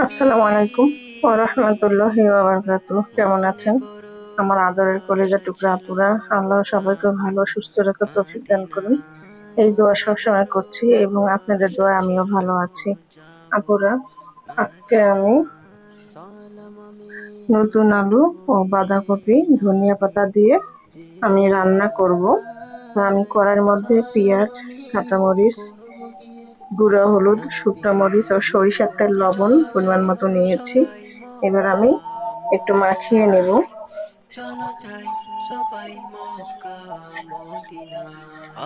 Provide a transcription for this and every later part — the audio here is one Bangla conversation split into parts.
আসসালামু আলাইকুম ওয়া রাহমাতুল্লাহি ওয়া বারাকাতুহু। কেমন আছেন আমার আদরের কলিজা টুকরা আপুরা? আল্লাহ সবাইকে ভালো সুস্থ রেখে তৌফিক দান করুন, এই দোয়া সবসময় করছি এবং আপনাদের দোয়ায় আমিও ভালো আছি। আপুরা, আজকে আমি নতুন আলু ও বাঁধাকপি ধনিয়া পাতা দিয়ে আমি রান্না করব। আমি কড়াইয়ের মধ্যে পেঁয়াজ, কাঁচামরিচ, গুঁড়া হলুদ, শুকনো মরিচ ও সরিষার তেল, লবণ পরিমাণ মতো নিয়েছি। এবার আমি একটু মাখিয়ে নেব। চলো যাই সবাই মক্কা মদিনা,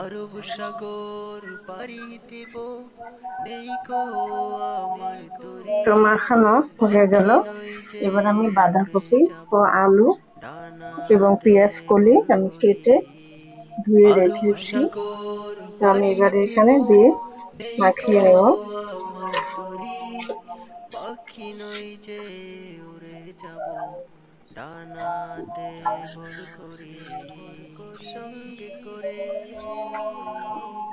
আরব সাগর পাড়ি দিব, নেই কো আমার তরি। তো মাখানো হয়ে গেল। পাখি নই যে এবার আমি উড়ে বাঁধাকপি যাব, ও আলু এবং ডানাতে পেঁয়াজ কলি ভর আমি করি। কেটে ধুয়ে আরব রেখেছি। সাগর তো আমি পাড়ি এবার দিব, এখানে দিয়ে নেই কো মাখিয়ে নেব। আমার তরি। পাখি নই যে উড়ে যাব, ডানাতে ভর করি। সঙ্গে করে নিও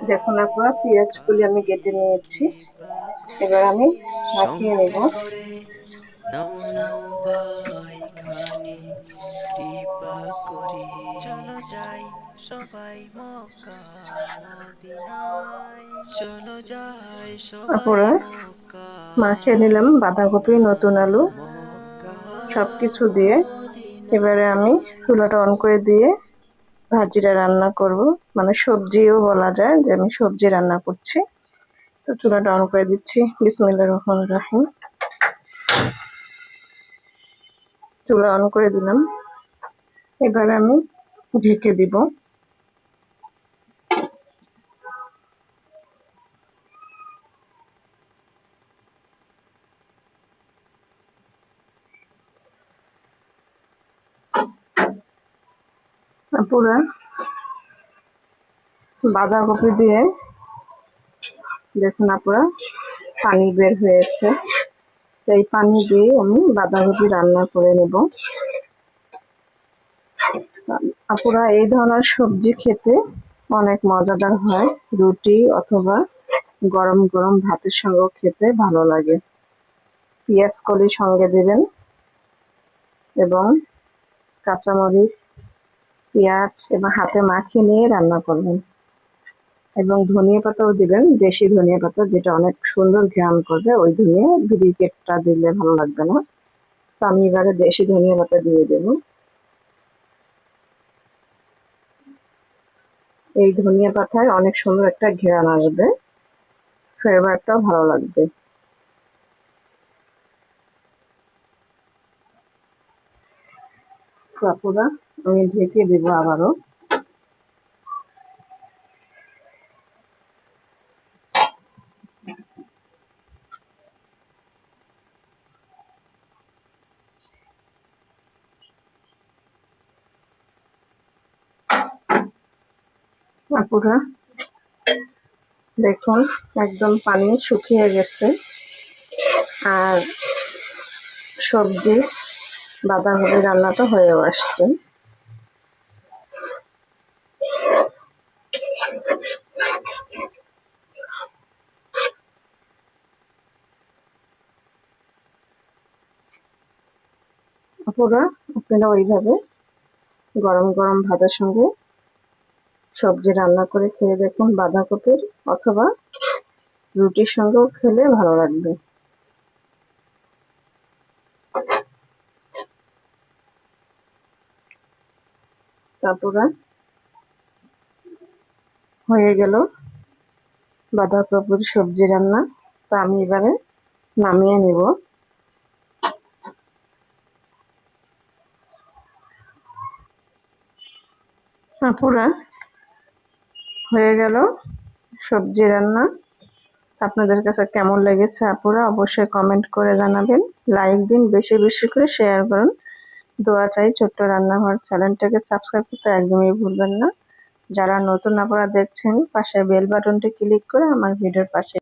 দেখুন ভাই, আপনারা পেঁয়াজ কলি আমি কেটে খানি নিয়েছি। কৃপা এবার করে। আমি মাখিয়ে নেব। সঙ্গে করে নাও নাও ভাই, খানি কৃপা করি। চলো যাই সবাই মক্কা মদিনায়, চলো যাই সবাই আপনারা মক্কা মাখিয়ে নিলাম বাঁধাকপি, নতুন আলু মক্কা সবকিছু দিয়ে। এবারে আমি মদিনায়। চুলাটা অন করে দিয়ে ভাজিটা রান্না করব, মানে সবজিও বলা যায় যে আমি সবজি রান্না করছি। তো চুলাটা অন করে দিচ্ছি। বিসমিল্লাহির রহমানির রহিম। চুলা অন করে দিলাম। এবারে আমি ঢেকে দিব। পুরা বাঁধাকপি দিয়ে দেখুন আপনারা পানি বের হয়েছে। এই পানি দিয়ে আমি বাঁধাকপি রান্না করে নেব। আপুরা, এই ধরনের সবজি খেতে অনেক মজাদার হয়, রুটি অথবা গরম গরম ভাতের সঙ্গেও খেতে ভালো লাগে। পেঁয়াজ কলি সঙ্গে দেবেন এবং কাঁচামরিচ, পেঁয়াজ এবং হাতে মাখিয়ে নিয়ে রান্না করবেন এবং ধনিয়া পাতাও দিবেন, দেশি ধনিয়া পাতা, যেটা অনেক সুন্দর ঘ্রাণ করবে। ওই ধনিয়া ব্রিকেটটা দিলে ভালো লাগবে না। তো আমি এবারে দেশি ধনিয়া পাতা দিয়ে দেবো। এই ধনিয়া পাতায় অনেক সুন্দর একটা ঘ্রাণ আসবে, ফ্লেভারটাও ভালো লাগবে। পুরা আমি ঢেকে দেবো আবারও। পুরা দেখুন একদম পানি শুকিয়ে গেছে আর সবজি বাঁধাকপি রান্নাটা হয়েও আসছে। পুরা আপনারা ওইভাবে গরম গরম ভাতের সঙ্গে সবজি রান্না করে খেয়ে দেখুন, বাঁধাকপির, অথবা রুটির সঙ্গেও খেলে ভালো লাগবে। তারপরে হয়ে গেল বাঁধাকপির সবজি রান্না। তো আমি এবারে নামিয়ে নেব। পুরা হয়ে গেল সবজি রান্না। আপনাদের কাছে কেমন লেগেছে আপুরা অবশ্যই কমেন্ট করে জানাবেন। লাইক দিন, বেশি বেশি করে শেয়ার করুন। দোয়া চাই। ছোট্ট রান্নাঘর চ্যানেলটাকে সাবস্ক্রাইব করতে একদমই ভুলবেন না। যারা নতুন আপুরা দেখছেন, পাশে বেল বাটনটি ক্লিক করে আমার ভিডিওর পাশে